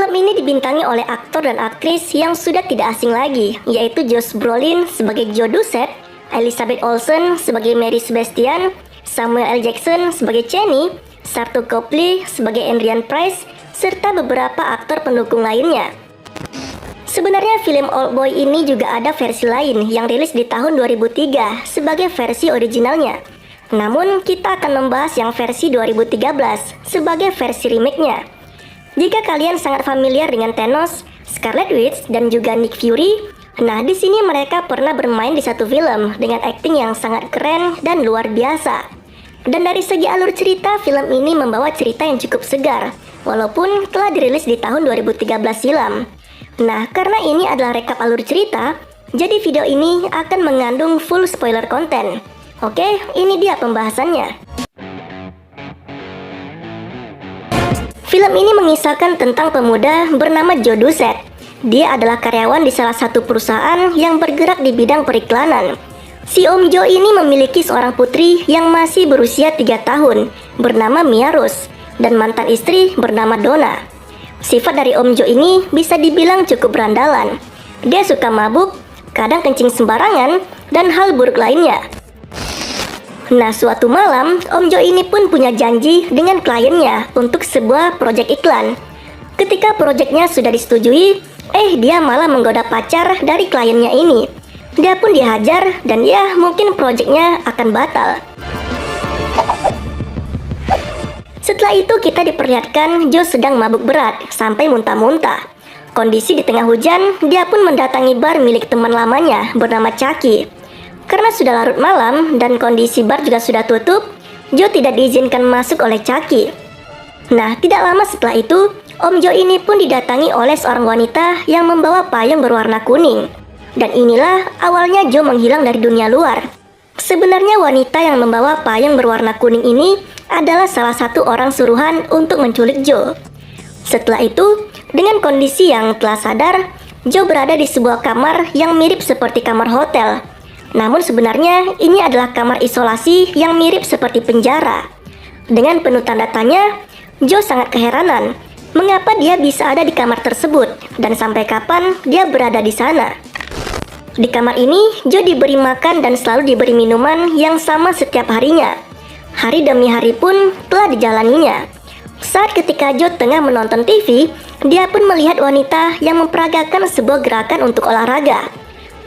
Film ini dibintangi oleh aktor dan aktris yang sudah tidak asing lagi, yaitu Josh Brolin sebagai Joe Doucette, Elizabeth Olsen sebagai Mary Sebastian, Samuel L. Jackson sebagai Cheney, Sarto Copley sebagai Adrian Price, serta beberapa aktor pendukung lainnya. Sebenarnya film Oldboy ini juga ada versi lain yang rilis di tahun 2003 sebagai versi originalnya. Namun kita akan membahas yang versi 2013 sebagai versi remake-nya. Jika kalian sangat familiar dengan Thanos, Scarlet Witch, dan juga Nick Fury, nah di sini mereka pernah bermain di satu film dengan akting yang sangat keren dan luar biasa. Dan dari segi alur cerita, film ini membawa cerita yang cukup segar, walaupun telah dirilis di tahun 2013 silam. Nah, karena ini adalah rekap alur cerita, jadi video ini akan mengandung full spoiler konten. Oke, ini dia pembahasannya. Film ini mengisahkan tentang pemuda bernama Joe Doucette. Dia adalah karyawan di salah satu perusahaan yang bergerak di bidang periklanan. Si Om Joe ini memiliki seorang putri yang masih berusia 3 tahun, bernama Mia Rose, dan mantan istri bernama Donna. Sifat dari Om Joe ini bisa dibilang cukup berandalan. Dia suka mabuk, kadang kencing sembarangan, dan hal buruk lainnya. Nah, suatu malam, Om Joe ini pun punya janji dengan kliennya untuk sebuah proyek iklan. Ketika proyeknya sudah disetujui, dia malah menggoda pacar dari kliennya ini. Dia pun dihajar dan ya mungkin proyeknya akan batal. Setelah itu kita diperlihatkan Joe sedang mabuk berat sampai muntah-muntah. Kondisi di tengah hujan, dia pun mendatangi bar milik teman lamanya bernama Chucky. Karena sudah larut malam dan kondisi bar juga sudah tutup, Joe tidak diizinkan masuk oleh Chucky. Nah, tidak lama setelah itu, Om Joe ini pun didatangi oleh seorang wanita yang membawa payung berwarna kuning. Dan inilah awalnya Joe menghilang dari dunia luar. Sebenarnya wanita yang membawa payung berwarna kuning ini adalah salah satu orang suruhan untuk menculik Joe. Setelah itu, dengan kondisi yang telah sadar, Joe berada di sebuah kamar yang mirip seperti kamar hotel. Namun sebenarnya ini adalah kamar isolasi yang mirip seperti penjara. Dengan penuh tanda tanya, Joe sangat keheranan mengapa dia bisa ada di kamar tersebut dan sampai kapan dia berada di sana. Di kamar ini, Joe diberi makan dan selalu diberi minuman yang sama setiap harinya. Hari demi hari pun telah dijalaninya. Saat ketika Joe tengah menonton TV, dia pun melihat wanita yang memperagakan sebuah gerakan untuk olahraga.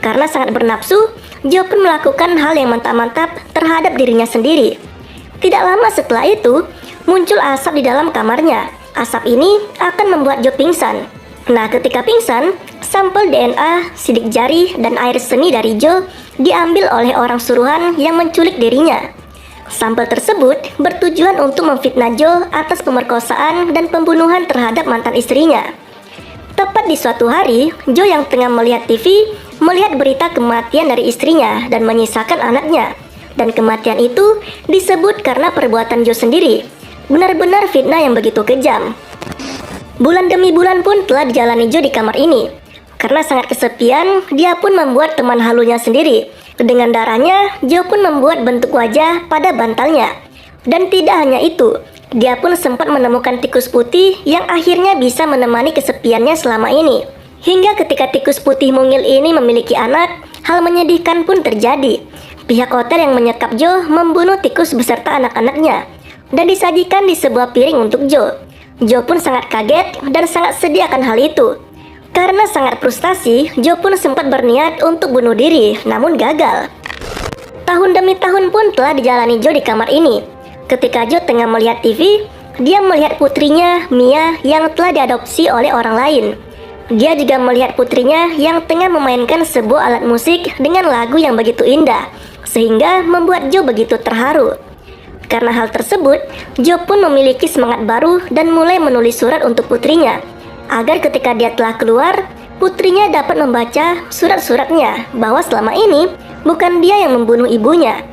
Karena sangat bernafsu, Joe pun melakukan hal yang mantap-mantap terhadap dirinya sendiri. Tidak lama setelah itu, muncul asap di dalam kamarnya. Asap ini akan membuat Joe pingsan. Nah, ketika pingsan, sampel DNA, sidik jari, dan air seni dari Joe diambil oleh orang suruhan yang menculik dirinya. Sampel tersebut bertujuan untuk memfitnah Joe atas pemerkosaan dan pembunuhan terhadap mantan istrinya. Tepat di suatu hari, Joe yang tengah melihat TV, melihat berita kematian dari istrinya dan menyisakan anaknya. Dan kematian itu disebut karena perbuatan Joe sendiri. Benar-benar fitnah yang begitu kejam. Bulan demi bulan pun telah dijalani Joe di kamar ini. Karena sangat kesepian, dia pun membuat teman halunya sendiri. Dengan darahnya, Joe pun membuat bentuk wajah pada bantalnya. Dan tidak hanya itu, dia pun sempat menemukan tikus putih yang akhirnya bisa menemani kesepiannya selama ini. Hingga ketika tikus putih mungil ini memiliki anak, hal menyedihkan pun terjadi. Pihak hotel yang menyekap Joe membunuh tikus beserta anak-anaknya dan disajikan di sebuah piring untuk Joe. Joe pun sangat kaget dan sangat sedih akan hal itu. Karena sangat frustasi, Joe pun sempat berniat untuk bunuh diri, namun gagal. Tahun demi tahun pun telah dijalani Joe di kamar ini. Ketika Joe tengah melihat TV, dia melihat putrinya, Mia, yang telah diadopsi oleh orang lain. Dia juga melihat putrinya yang tengah memainkan sebuah alat musik dengan lagu yang begitu indah, sehingga membuat Joe begitu terharu. Karena hal tersebut, Joe pun memiliki semangat baru dan mulai menulis surat untuk putrinya, agar ketika dia telah keluar, putrinya dapat membaca surat-suratnya bahwa selama ini bukan dia yang membunuh ibunya.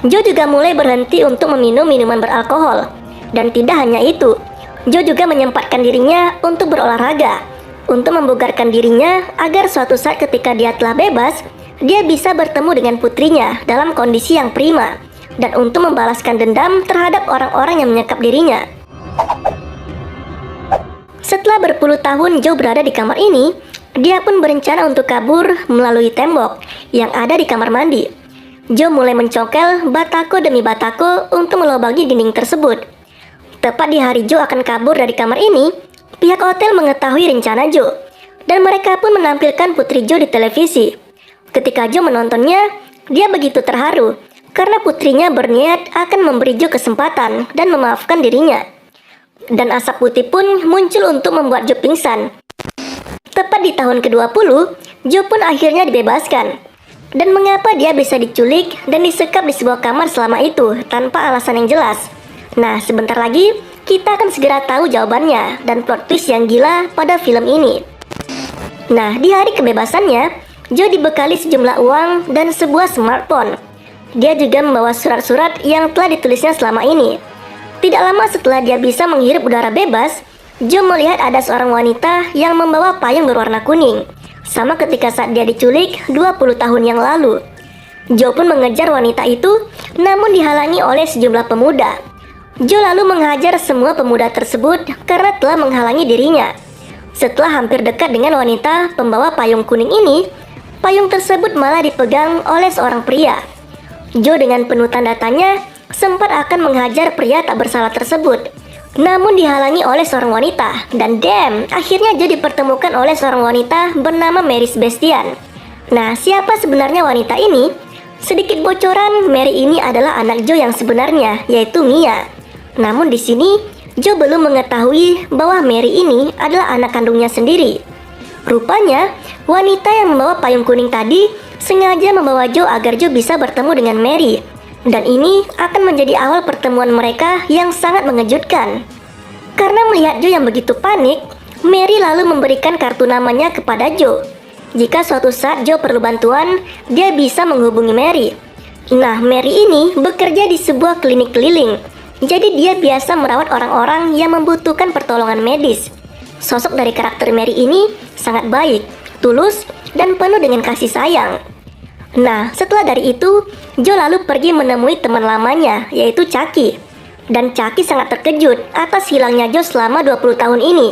Joe juga mulai berhenti untuk meminum minuman beralkohol. Dan tidak hanya itu, Joe juga menyempatkan dirinya untuk berolahraga, untuk membugarkan dirinya agar suatu saat ketika dia telah bebas, dia bisa bertemu dengan putrinya dalam kondisi yang prima, dan untuk membalaskan dendam terhadap orang-orang yang menyekap dirinya. Setelah berpuluh tahun Joe berada di kamar ini, dia pun berencana untuk kabur melalui tembok yang ada di kamar mandi. Joe mulai mencongkel batako demi batako untuk melobangi dinding tersebut. Tepat di hari Joe akan kabur dari kamar ini, pihak hotel mengetahui rencana Joe, dan mereka pun menampilkan putri Joe di televisi. Ketika Joe menontonnya, dia begitu terharu karena putrinya berniat akan memberi Joe kesempatan dan memaafkan dirinya. Dan asap putih pun muncul untuk membuat Joe pingsan. Tepat di tahun ke-20, Joe pun akhirnya dibebaskan. Dan mengapa dia bisa diculik dan disekap di sebuah kamar selama itu tanpa alasan yang jelas? Nah, sebentar lagi kita akan segera tahu jawabannya dan plot twist yang gila pada film ini. Nah, di hari kebebasannya, Joe dibekali sejumlah uang dan sebuah smartphone. Dia juga membawa surat-surat yang telah ditulisnya selama ini. Tidak lama setelah dia bisa menghirup udara bebas, Joe melihat ada seorang wanita yang membawa payung berwarna kuning, sama ketika saat dia diculik 20 tahun yang lalu. Joe pun mengejar wanita itu, namun dihalangi oleh sejumlah pemuda. Joe lalu menghajar semua pemuda tersebut karena telah menghalangi dirinya. Setelah hampir dekat dengan wanita pembawa payung kuning ini, payung tersebut malah dipegang oleh seorang pria. Joe dengan penuh tanda tanya sempat akan menghajar pria tak bersalah tersebut, namun dihalangi oleh seorang wanita. Dan akhirnya Joe dipertemukan oleh seorang wanita bernama Mary Sebastian. Nah, siapa sebenarnya wanita ini? Sedikit bocoran, Mary ini adalah anak Joe yang sebenarnya, yaitu Mia. Namun di sini, Joe belum mengetahui bahwa Mary ini adalah anak kandungnya sendiri. Rupanya, wanita yang membawa payung kuning tadi sengaja membawa Joe agar Joe bisa bertemu dengan Mary. Dan ini akan menjadi awal pertemuan mereka yang sangat mengejutkan. Karena melihat Joe yang begitu panik, Mary lalu memberikan kartu namanya kepada Joe. Jika suatu saat Joe perlu bantuan, dia bisa menghubungi Mary. Nah, Mary ini bekerja di sebuah klinik keliling. Jadi dia biasa merawat orang-orang yang membutuhkan pertolongan medis. Sosok dari karakter Mary ini sangat baik, tulus, dan penuh dengan kasih sayang. Nah, setelah dari itu, Joe lalu pergi menemui teman lamanya, yaitu Chucky. Dan Chucky sangat terkejut atas hilangnya Joe selama 20 tahun ini.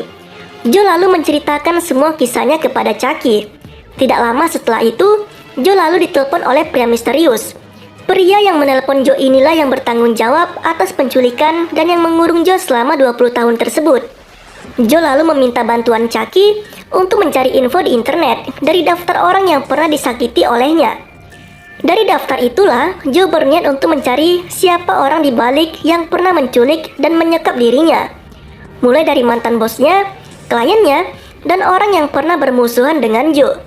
Joe lalu menceritakan semua kisahnya kepada Chucky. Tidak lama setelah itu, Joe lalu ditelepon oleh pria misterius. Pria yang menelpon Joe inilah yang bertanggung jawab atas penculikan dan yang mengurung Joe selama 20 tahun tersebut. Joe lalu meminta bantuan Chucky untuk mencari info di internet dari daftar orang yang pernah disakiti olehnya. Dari daftar itulah, Joe berniat untuk mencari siapa orang di balik yang pernah menculik dan menyekap dirinya. Mulai dari mantan bosnya, kliennya, dan orang yang pernah bermusuhan dengan Joe.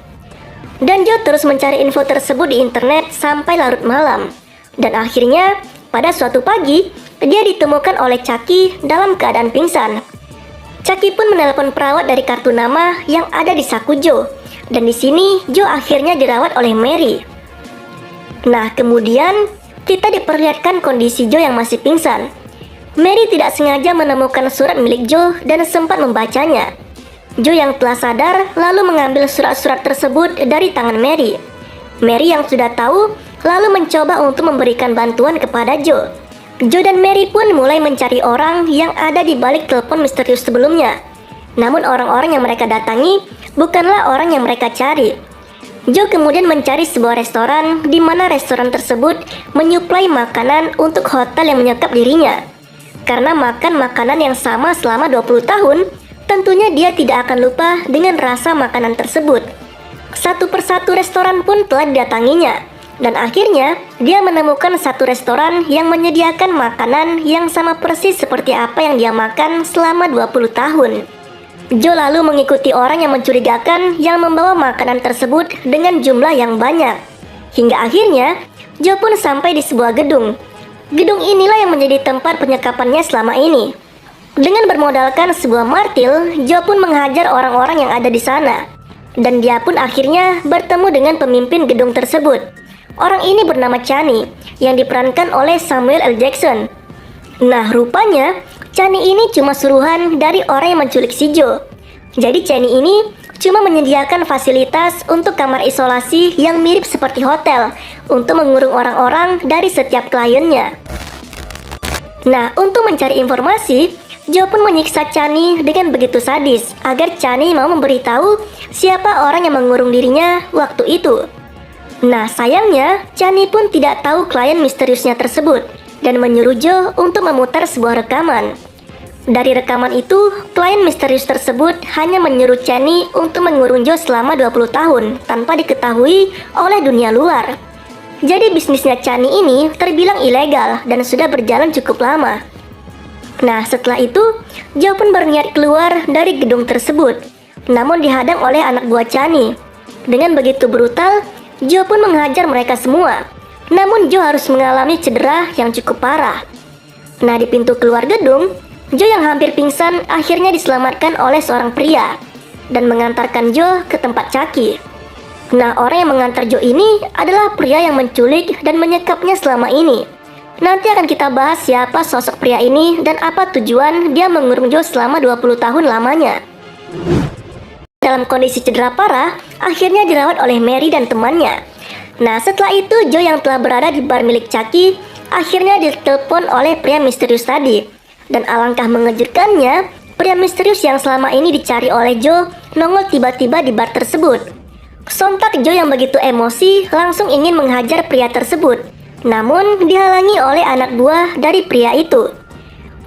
Dan Joe terus mencari info tersebut di internet sampai larut malam. Dan akhirnya, pada suatu pagi, dia ditemukan oleh Chucky dalam keadaan pingsan. Chucky pun menelpon perawat dari kartu nama yang ada di saku Joe. Dan di sini, Joe akhirnya dirawat oleh Mary. Nah, kemudian kita diperlihatkan kondisi Joe yang masih pingsan. Mary tidak sengaja menemukan surat milik Joe dan sempat membacanya. Joe yang telah sadar lalu mengambil surat-surat tersebut dari tangan Mary. Mary yang sudah tahu lalu mencoba untuk memberikan bantuan kepada Joe. Joe dan Mary pun mulai mencari orang yang ada di balik telepon misterius sebelumnya. Namun orang-orang yang mereka datangi bukanlah orang yang mereka cari. Joe kemudian mencari sebuah restoran di mana restoran tersebut menyuplai makanan untuk hotel yang menyekap dirinya. Karena makan makanan yang sama selama 20 tahun, tentunya dia tidak akan lupa dengan rasa makanan tersebut. Satu persatu restoran pun telah didatanginya. Dan akhirnya, dia menemukan satu restoran yang menyediakan makanan yang sama persis seperti apa yang dia makan selama 20 tahun. Joe lalu mengikuti orang yang mencurigakan yang membawa makanan tersebut dengan jumlah yang banyak. Hingga akhirnya, Joe pun sampai di sebuah gedung. Gedung inilah yang menjadi tempat penyekapannya selama ini. Dengan bermodalkan sebuah martil, Joe pun menghajar orang-orang yang ada di sana. Dan dia pun akhirnya bertemu dengan pemimpin gedung tersebut. Orang ini bernama Chani, yang diperankan oleh Samuel L. Jackson. Nah, rupanya Chani ini cuma suruhan dari orang yang menculik si Joe. Jadi Chani ini cuma menyediakan fasilitas untuk kamar isolasi yang mirip seperti hotel untuk mengurung orang-orang dari setiap kliennya. Nah, untuk mencari informasi, Joe pun menyiksa Chani dengan begitu sadis agar Chani mau memberitahu siapa orang yang mengurung dirinya waktu itu. Nah, sayangnya Chani pun tidak tahu klien misteriusnya tersebut dan menyuruh Joe untuk memutar sebuah rekaman. Dari rekaman itu, klien misterius tersebut hanya menyuruh Chani untuk mengurung Joe selama 20 tahun tanpa diketahui oleh dunia luar. Jadi bisnisnya Chani ini terbilang ilegal dan sudah berjalan cukup lama. Nah, setelah itu, Joe pun berniat keluar dari gedung tersebut, namun dihadang oleh anak buah Chani. Dengan begitu brutal, Joe pun menghajar mereka semua. Namun Joe harus mengalami cedera yang cukup parah. Nah, di pintu keluar gedung, Joe yang hampir pingsan akhirnya diselamatkan oleh seorang pria dan mengantarkan Joe ke tempat Chucky. Nah, orang yang mengantar Joe ini adalah pria yang menculik dan menyekapnya selama ini. Nanti akan kita bahas siapa sosok pria ini dan apa tujuan dia mengurung Joe selama 20 tahun lamanya. Dalam kondisi cedera parah, akhirnya dirawat oleh Mary dan temannya. Nah, setelah itu Joe yang telah berada di bar milik Chucky akhirnya ditelepon oleh pria misterius tadi. Dan alangkah mengejutkannya, pria misterius yang selama ini dicari oleh Joe nongol tiba-tiba di bar tersebut. Sontak Joe yang begitu emosi langsung ingin menghajar pria tersebut. Namun dihalangi oleh anak buah dari pria itu.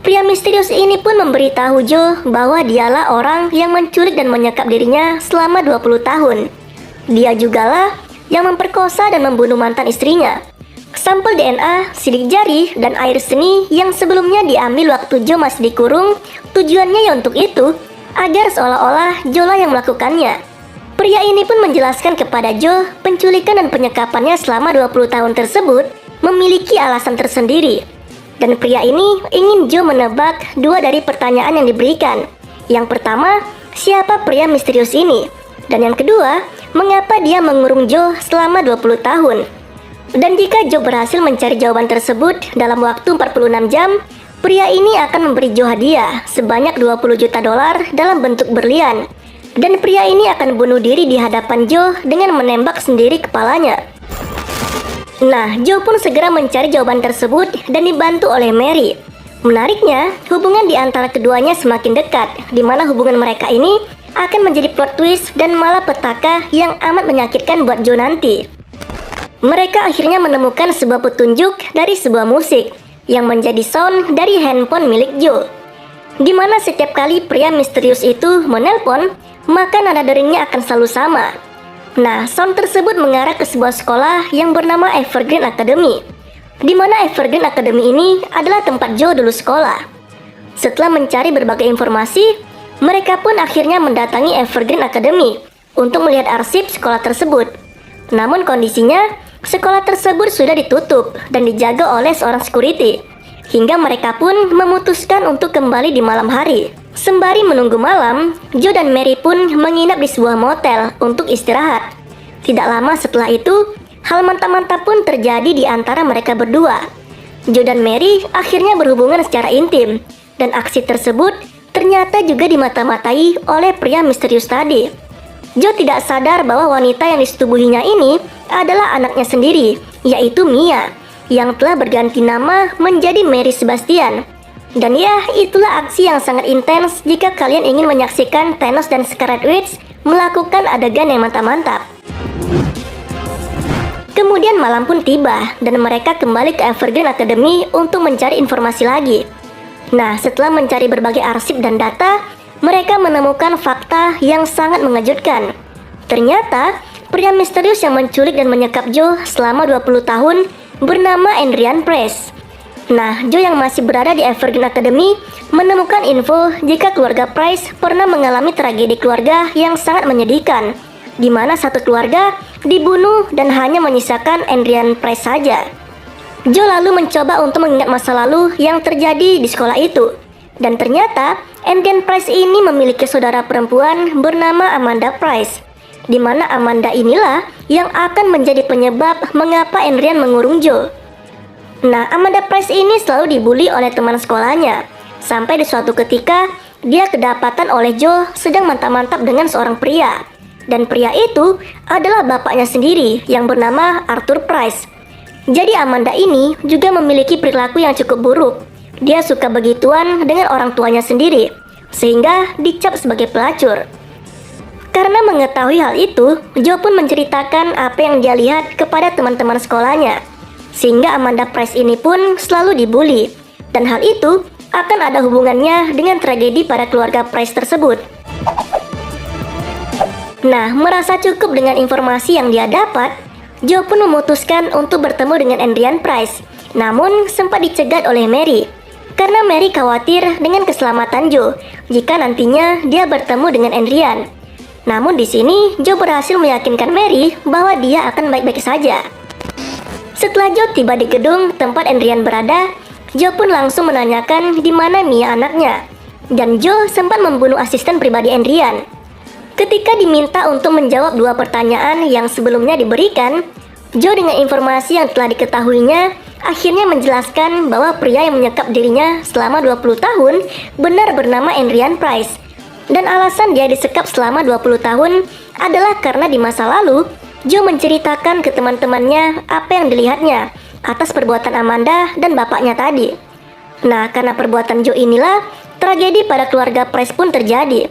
Pria misterius ini pun memberitahu Joe bahwa dialah orang yang menculik dan menyekap dirinya selama 20 tahun. Dia jugalah yang memperkosa dan membunuh mantan istrinya. Sampel DNA, sidik jari, dan air seni yang sebelumnya diambil waktu Joe masih dikurung, tujuannya ya untuk itu, agar seolah-olah Joe lah yang melakukannya. Pria ini pun menjelaskan kepada Joe penculikan dan penyekapannya selama 20 tahun tersebut memiliki alasan tersendiri. Dan pria ini ingin Joe menebak dua dari pertanyaan yang diberikan. Yang pertama, siapa pria misterius ini? Dan yang kedua, mengapa dia mengurung Joe selama 20 tahun? Dan jika Joe berhasil mencari jawaban tersebut dalam waktu 46 jam, pria ini akan memberi Joe hadiah sebanyak 20 juta dolar dalam bentuk berlian. Dan pria ini akan bunuh diri di hadapan Joe dengan menembak sendiri kepalanya. Nah, Joe pun segera mencari jawaban tersebut dan dibantu oleh Mary. Menariknya, hubungan di antara keduanya semakin dekat, di mana hubungan mereka ini akan menjadi plot twist dan malapetaka yang amat menyakitkan buat Joe nanti. Mereka akhirnya menemukan sebuah petunjuk dari sebuah musik yang menjadi sound dari handphone milik Joe. Di mana setiap kali pria misterius itu menelpon, maka nada deringnya akan selalu sama. Nah, sound tersebut mengarah ke sebuah sekolah yang bernama Evergreen Academy, di mana Evergreen Academy ini adalah tempat Joe dulu sekolah. Setelah mencari berbagai informasi, mereka pun akhirnya mendatangi Evergreen Academy untuk melihat arsip sekolah tersebut. Namun kondisinya, sekolah tersebut sudah ditutup dan dijaga oleh seorang security, hingga mereka pun memutuskan untuk kembali di malam hari. Sembari menunggu malam, Joe dan Mary pun menginap di sebuah motel untuk istirahat. Tidak lama setelah itu, hal mantap-mantap pun terjadi di antara mereka berdua. Joe dan Mary akhirnya berhubungan secara intim, dan aksi tersebut ternyata juga dimata-matai oleh pria misterius tadi. Joe tidak sadar bahwa wanita yang disetubuhinya ini adalah anaknya sendiri, yaitu Mia, yang telah berganti nama menjadi Mary Sebastian. Dan ya, itulah aksi yang sangat intens jika kalian ingin menyaksikan Thanos dan Scarlet Witch melakukan adegan yang mantap-mantap. Kemudian malam pun tiba, dan mereka kembali ke Evergreen Academy untuk mencari informasi lagi. Nah, setelah mencari berbagai arsip dan data, mereka menemukan fakta yang sangat mengejutkan. Ternyata, pria misterius yang menculik dan menyekap Joe selama 20 tahun bernama Adrian Price. Nah, Joe yang masih berada di Evergreen Academy menemukan info jika keluarga Price pernah mengalami tragedi keluarga yang sangat menyedihkan, di mana satu keluarga dibunuh dan hanya menyisakan Adrian Price saja. Joe lalu mencoba untuk mengingat masa lalu yang terjadi di sekolah itu. Dan ternyata, Adrian Price ini memiliki saudara perempuan bernama Amanda Price, di mana Amanda inilah yang akan menjadi penyebab mengapa Adrian mengurung Joe. Nah, Amanda Price ini selalu dibully oleh teman sekolahnya, sampai di suatu ketika dia kedapatan oleh Joe sedang mantap-mantap dengan seorang pria. Dan pria itu adalah bapaknya sendiri yang bernama Arthur Price. Jadi Amanda ini juga memiliki perilaku yang cukup buruk, Dia suka begituan dengan orang tuanya sendiri, sehingga dicap sebagai pelacur. Karena mengetahui hal itu, Joe pun menceritakan apa yang dia lihat kepada teman-teman sekolahnya, sehingga Amanda Price ini pun selalu dibully, dan hal itu akan ada hubungannya dengan tragedi pada keluarga Price tersebut. Nah, merasa cukup dengan informasi yang dia dapat, Joe pun memutuskan untuk bertemu dengan Adrian Price. Namun, sempat dicegat oleh Mary, karena Mary khawatir dengan keselamatan Joe jika nantinya dia bertemu dengan Adrian. Namun di sini, Joe berhasil meyakinkan Mary bahwa dia akan baik-baik saja. Setelah Joe tiba di gedung tempat Adrian berada, Joe pun langsung menanyakan di mana Mia anaknya. Dan Joe sempat membunuh asisten pribadi Adrian. Ketika diminta untuk menjawab dua pertanyaan yang sebelumnya diberikan, Joe dengan informasi yang telah diketahuinya akhirnya menjelaskan bahwa pria yang menyekap dirinya selama 20 tahun benar bernama Adrian Price. Dan alasan dia disekap selama 20 tahun adalah karena di masa lalu, Joe menceritakan ke teman-temannya apa yang dilihatnya atas perbuatan Amanda dan bapaknya tadi. Nah, karena perbuatan Joe inilah, tragedi pada keluarga Price pun terjadi.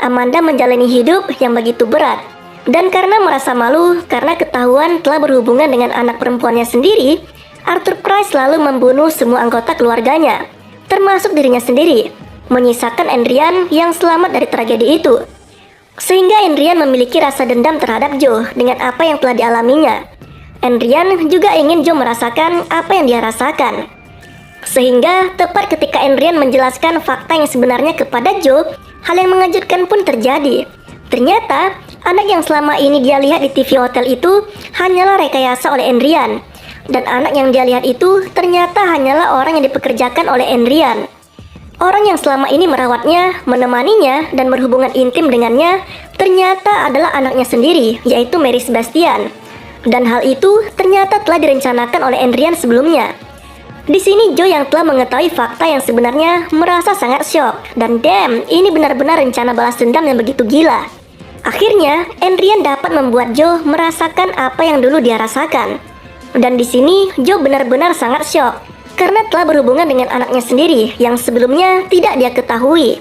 Amanda menjalani hidup yang begitu berat, dan karena merasa malu karena ketahuan telah berhubungan dengan anak perempuannya sendiri, Arthur Price lalu membunuh semua anggota keluarganya, termasuk dirinya sendiri, menyisakan Adrian yang selamat dari tragedi itu. Sehingga Adrian memiliki rasa dendam terhadap Joe dengan apa yang telah dialaminya. Adrian juga ingin Joe merasakan apa yang dia rasakan. Sehingga tepat ketika Adrian menjelaskan fakta yang sebenarnya kepada Joe, hal yang mengejutkan pun terjadi. Ternyata, anak yang selama ini dia lihat di TV hotel itu hanyalah rekayasa oleh Adrian. Dan anak yang dia lihat itu ternyata hanyalah orang yang dipekerjakan oleh Adrian. Orang yang selama ini merawatnya, menemaninya, dan berhubungan intim dengannya ternyata adalah anaknya sendiri, yaitu Mary Sebastian. Dan hal itu ternyata telah direncanakan oleh Adrian sebelumnya. Di sini Joe yang telah mengetahui fakta yang sebenarnya merasa sangat syok, dan damn, ini benar-benar rencana balas dendam yang begitu gila. Akhirnya, Adrian dapat membuat Joe merasakan apa yang dulu dia rasakan. Dan di sini Joe benar-benar sangat syok karena telah berhubungan dengan anaknya sendiri yang sebelumnya tidak dia ketahui.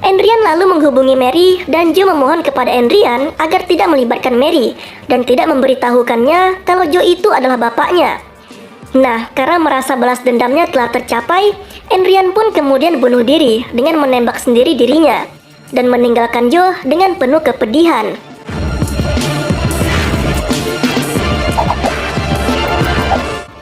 Adrian lalu menghubungi Mary dan Joe memohon kepada Adrian agar tidak melibatkan Mary dan tidak memberitahukannya kalau Joe itu adalah bapaknya. Nah, karena merasa balas dendamnya telah tercapai, Adrian pun kemudian bunuh diri dengan menembak sendiri dirinya dan meninggalkan Joe dengan penuh kepedihan.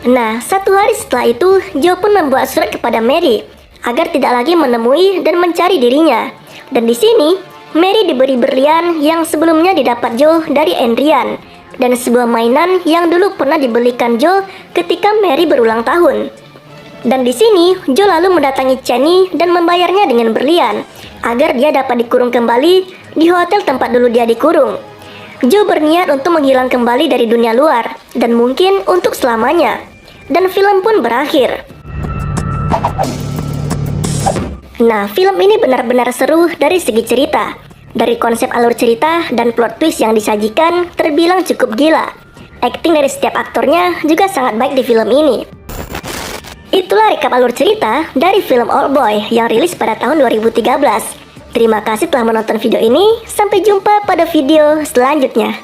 Nah, 1 hari setelah itu, Joe pun membuat surat kepada Mary agar tidak lagi menemui dan mencari dirinya. Dan di sini, Mary diberi berlian yang sebelumnya didapat Joe dari Adrian, dan sebuah mainan yang dulu pernah dibelikan Joe ketika Mary berulang tahun. Dan di sini, Joe lalu mendatangi Cheney dan membayarnya dengan berlian agar dia dapat dikurung kembali di hotel tempat dulu dia dikurung. Joe berniat untuk menghilang kembali dari dunia luar dan mungkin untuk selamanya. Dan film pun berakhir. Nah, film ini benar-benar seru dari segi cerita. Dari konsep alur cerita dan plot twist yang disajikan terbilang cukup gila. Akting dari setiap aktornya juga sangat baik di film ini. Itulah rekap alur cerita dari film Old Boy yang rilis pada tahun 2013. Terima kasih telah menonton video ini. Sampai jumpa pada video selanjutnya.